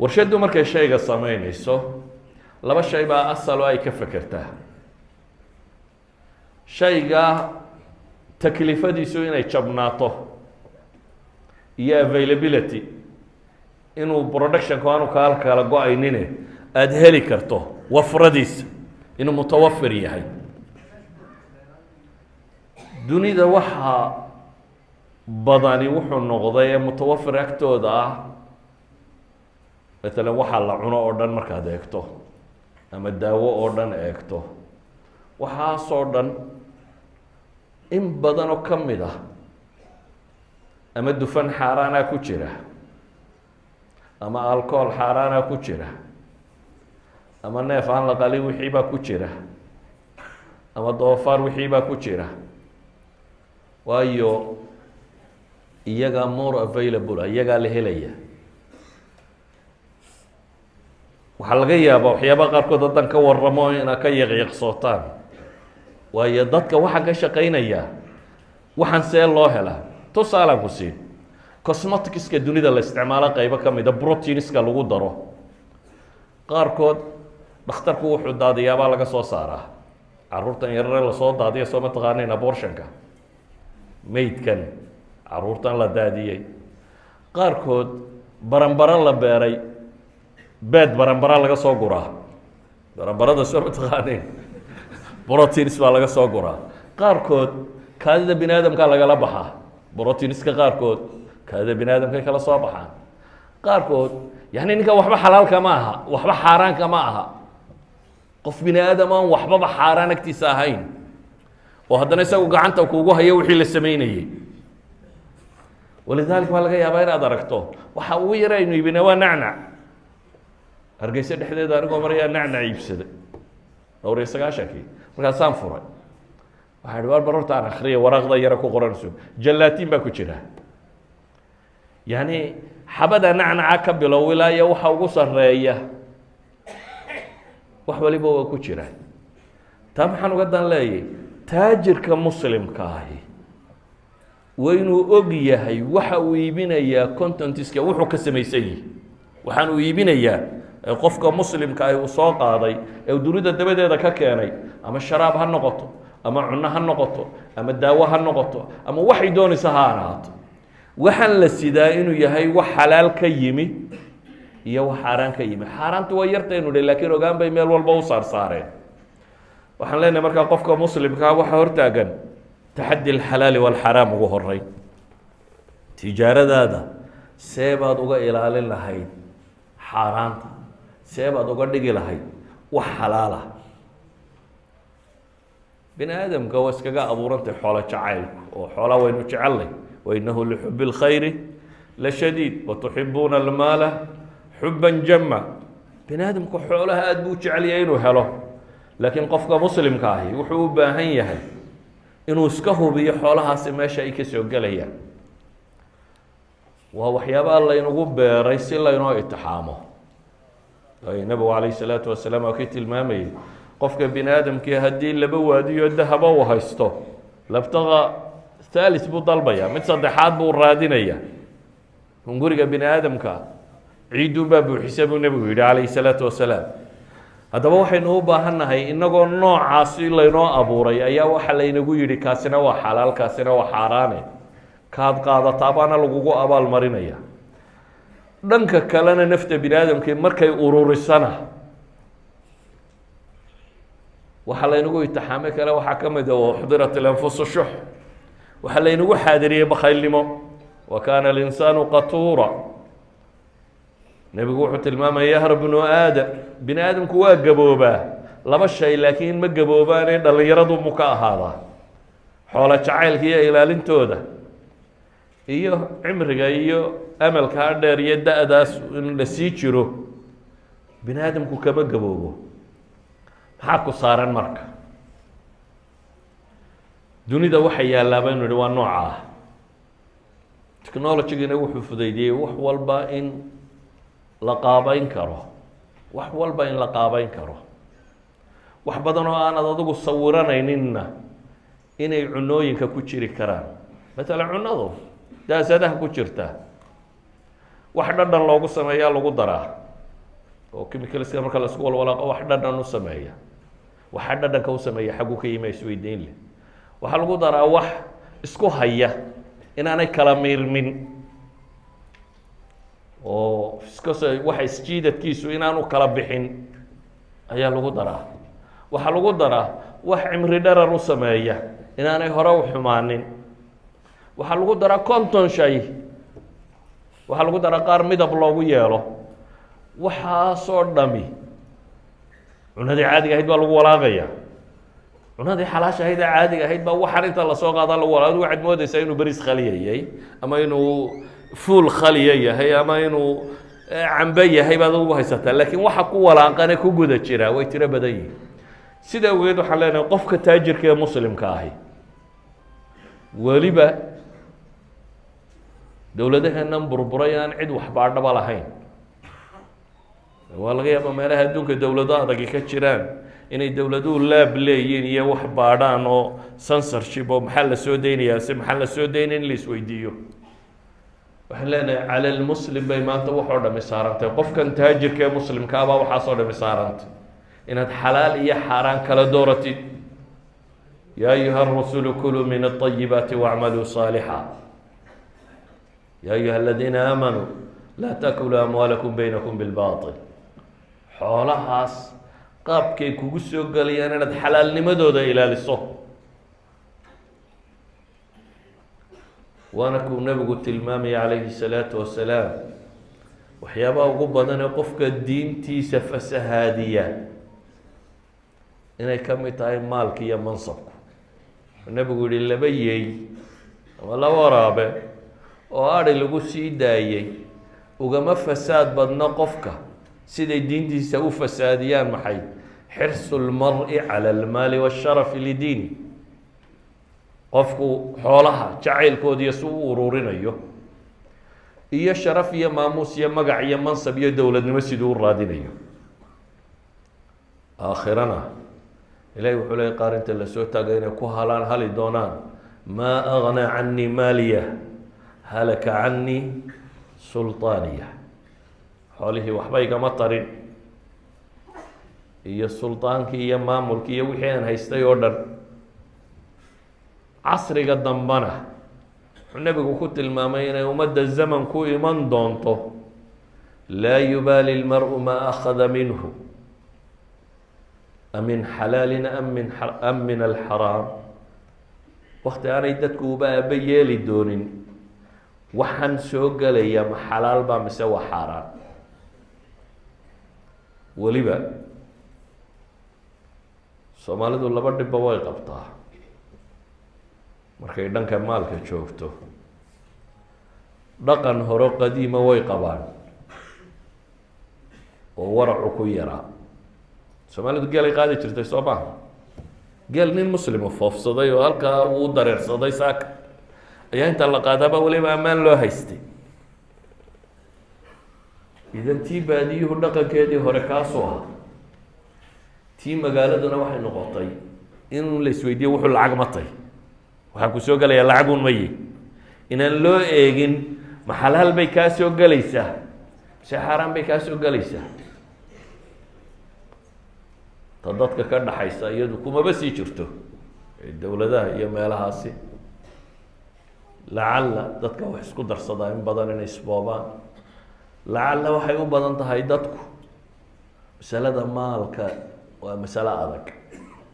warshadu markay shayga samaynayso laba shay baa asal oo ay ka fekertaa shayga taklifadiisu inay jabnaato iyo availability inuu productionku aanu kala go-aynine aada heli karto wafradiisa inuu mutawafir yahay dunida waxaa badani wuxuu noqday ee mutawafir agtooda ah maalan waxaa la cuno oo dhan markaad eegto ama daawo oo dhan eegto waxaasoo dhan in badan oo ka mid ah ama dufan xaaraana ku jira ama alcohol xaaraana ku jira ama neef aan la qalin wixii baa ku jira ama doofaar wixii baa ku jira waayo iyagaa more available iyagaa la helaya waxaa laga yaabaa waxyaabaha qaarkood haddan ka waramo inaad ka yaqyaqsootaan waayo dadka waxaa ka shaqaynaya waxaan see loo helaa tusaalaan ku siin cosmeticska dunida la isticmaalo qaybo ka mida proteinska lagu daro qaarkood dhakhtarku wuxuu daadiyaabaa laga soo saaraa caruurtan yarare lasoo daadiya soo mataqaanayn abortionka maydkan caruurtan la daadiyey qaarkood baranbaro la beeray beed baranbara laga soo guraa baranbarada soo mataqaanayn proteins baa laga soo guraa qaarkood kaadida bini aadamkaa lagala baxaa proteinska qaarkood kaadida bini aadamkay kala soo baxaan qaarkood yani ninkan waxba xalaalka ma aha waxba xaaraanka ma aha qof bini aadam aan waxbaba xaaraan agtiisa ahayn oo haddana isagu gacanta kuugu hayo wixii la samaynayey walidaalika waa laga yaabaa inaad aragto waxa ugu yara aynu iibina waa nacnac hargeysa dhexdeeda anigoo marayaa nacnac iibsaday dhowr iyo sagaashankii markaasaan furay waxaa ihi war barorta aan akriya waraaqda yara ku qoranayso jallaatiin baa ku jira yani xabada nacnaca ka bilow ilaa iyo waxa ugu sareeya wax waliba waa ku jira taa maxaan uga dan leeyahy taajirka muslimka ahi waa inuu og yahay waxa uu iibinayaa contentiska wuxuu ka samaysan yihi waxaan uu iibinayaa qofka muslimka ahi uu soo qaaday ee dunida dabadeeda ka keenay ama sharaab ha noqoto ama cunno ha noqoto ama daawo ha noqoto ama waxay doonaysa ha ahaato waxaan la sidaa inuu yahay wax xalaal ka yimi iyo wax xaaraan ka yimi xaaraanta waa yartaynu dhe laakiin ogaan bay meel walba u saarsaareen waxaan leenahay markaa qofka muslimkaa waxa hortaagan taxaddi alxalaali walxaraam ugu horeyn tijaaradaada see baad uga ilaalin lahayd xaaraanta see baad uga dhigi lahayd wax xalaala bini aadamka waa iskaga abuurantay xoolo jacaylku oo xoolaa waynu jecelnay wainahu lixubi اlkhayri la shadiid watuxibuuna almaala xuban jama bini aadamku xoolaha aada buu jecelyahay inuu helo laakiin qofka muslimka ahi wuxuu u baahan yahay inuu iska hubiyo xoolahaasi meesha ay ka soo gelayaan waa waxyaaba laynagu beeray si laynoo itixaamo nabigu calayh salaatu wasalaam waa kii tilmaamayay qofka bini aadamkii haddii laba waadiyo dahaba uu haysto labtaqa thalis buu dalbaya mid saddexaad buu raadinaya hunguriga bini aadamka ciidunbaa buuxisa buu nebigu yihi calayhi salaatu wasalaam haddaba waxaynu u baahannahay inagoo noocaasi laynoo abuuray ayaa waxa laynagu yidhi kaasina waa xalaal kaasina waa xaaraane kaad qaadataa baana lagugu abaal marinaya dhanka kalena nafta bini aadamkii markay ururisana waxaa laynagu itixaame kale waxaa ka mid a uxdirat ilanfusu shux waxaa laynagu xaadiriyey bakhaylnimo wa kaana alinsaanu qatuura nebigu wuxuu tilmaamaya yahra bnu aadam bini aadamku waa gaboobaa laba shay laakiin ma gaboobaane dhallinyaradu mu ka ahaadaa xoolo jacaylka iyo ilaalintooda iyo cimriga iyo amalkaa dheer iyo da-daas in la sii jiro bini aadamku kama gaboobo maxaa ku saaran marka dunida waxa yaallaa baynu ihi waa nooca ah technologigina wuxuu fudaydiyey wax walba in la qaabeyn karo wax walba in la qaabeyn karo wax badan oo aanad adigu sawiranayninna inay cunooyinka ku jiri karaan maalan cunadu daasadaha ku jirta wax dhadhan loogu sameeyaa lagu daraa oo chemicalska marka la isku walwalaaqo wax dhadhan u sameeya, waxa dhadhanka u sameeya xaggu ka yimi isweydiin leh. waxaa lagu daraa wax isku haya inaanay kala miirmin, oo waxa isjiidadkiisu inaanu kala bixin ayaa lagu daraa. waxaa lagu daraa wax cimri dharar u sameeya inaanay hore u xumaanin. waxaa lagu daraa konton shay. waxaa lagu daraa qaar midab loogu yeelo. waxaasoo dhami cunadii caadiga ahayd baa lagu walaaqaya. cunadii xalaasha ahayd ee caadiga ahayd baa waxaan inta lasoo qaada lagu walaaqay. waxaad moodaysaa inuu beriis khaliya yahay, ama inuu fuul khaliya yahay, ama inuu cambe yahay baad ugu haysataa. laakiin waxa ku walaaqane ku guda jira way tiro badan yihiin. sida awgeed waxaan leenahay qofka taajirka ee muslimka ahi, weliba dowladaheennan burburay aan cid waxbaadhaba lahayn, waa laga yaaba meelaha adduunka dowlado adagi ka jiraan inay dowladuhu laab leeyiin iyo wax baadhaan oo censorship oo maxaa la soo deynayaa se maxaa la soo deynaya in la isweydiiyo. waxaan leenahay cala lmuslim bay maanta waxoo dhami saarantay. qofkan taajirka ee muslimka abaa waxaasoo dhami saarantay inaad xalaal iyo xaaraan kala dooratid. yaa ayuha rusulu kuluu min alayibaati wacmaluu saalixa yaa ayuha aladiina aamanuu laa takuluu amwaalakum baynakum bilbaatil. xoolahaas qaabkay kugu soo gelayaan inaad xalaalnimadooda ilaaliso. waana kuu nebigu tilmaamaya calayhi salaatu wasalaam waxyaabaha ugu badan ee qofka diintiisa fasahaadiya inay ka mid tahay maalka iyo mansabku. nebigu yihi laba yeey ama laba waraabe oo adhi lagu sii daayey ugama fasaad badno qofka siday diintiisa u fasaadiyaan maxay xirsu lmari cala almaali waasharafi lidiini. qofku xoolaha jacaylkoodiiyo si u ururinayo, iyo sharaf iyo maamuus iyo magac iyo mansab iyo dowladnimo siduu u raadinayo. aakhirana ilahi wuxuu leeyay qaar inta lasoo taagay inay ku halaan hali doonaan maa agnaa canii maaliya halaka canii sulطaaniya. xoolihii waxba igama tarin, iyo sulطaankii iyo maamulkii iyo wixii aan haystay oo dhan. casriga dambana wuxuu nebigu ku tilmaamay inay ummadda zaman ku iman doonto laa yubaali lmar'u maa akhada minhu amin xalaalin am min alxaraam. wakti aanay dadku uba aaba yeeli doonin waxaan soo gelaya ma xalaal baa mise waa xaaraan. weliba soomaalidu laba dhibba way qabtaa markay dhanka maalka joogto. dhaqan hore qadiima way qabaan oo waracu ku yaraa. soomaalidu geelay qaadi jirtay soo maha. geel nin muslima foofsaday oo halkaa uu dareersaday saaka ayaa inta la qaadaaba weliba ammaan loo haystay. idan tii baadiyuhu dhaqankeedii hore kaasuu ahaa. tii magaaladuna waxay noqotay in la isweydiiyo wuxuu lacag matay, waxaa ku soo gelayaa lacagun maye. inaan loo eegin ma xalaal bay kaa soo gelaysaa mise xaaraan bay kaa soo gelaysaa. ta dadka ka dhaxaysa iyadu kumaba sii jirto dowladaha iyo meelahaasi. lacalla dadka wax isku darsadaa in badan inay isboobaan. lacalla waxay u badan tahay dadku masalada maalka waa masalo adag.